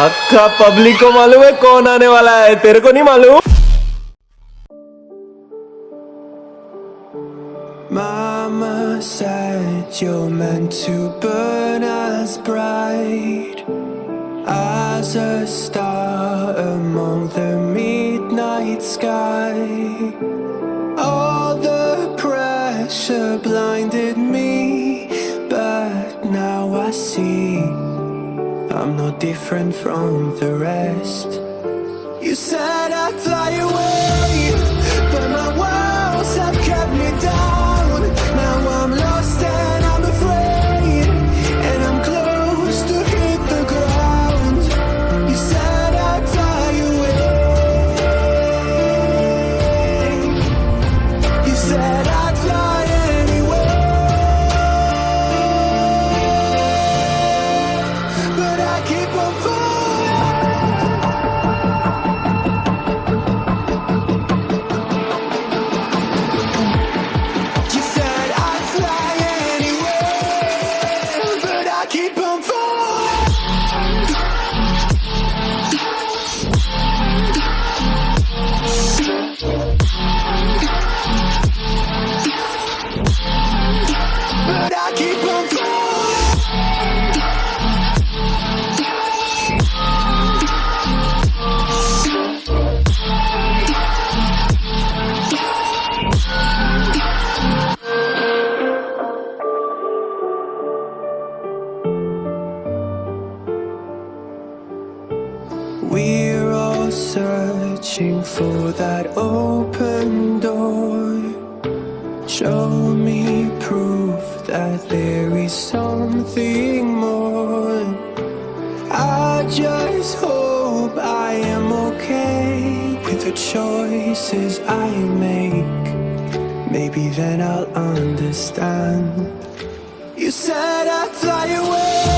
अक्का पब्लिक को मालूम है कौन आने वाला है, तेरे को नहीं मालूम? Mama said you're meant to burn as bright as a star among the midnight sky. All the pressure blinded me, but now I see I'm no different from the rest. You said I'd fly away, but my walls have kept me down. Now I'm lost and I'm afraid, and I'm close to hit the ground. You said I'd fly away. You said I'd fly anyway, but I keep on falling. You said I'd fly anyway, but I keep on falling. But I keep on falling. We're all searching for that open door. Show me proof that there is something more. I just hope I am okay with the choices I make. Maybe then I'll understand. You said I'd fly away,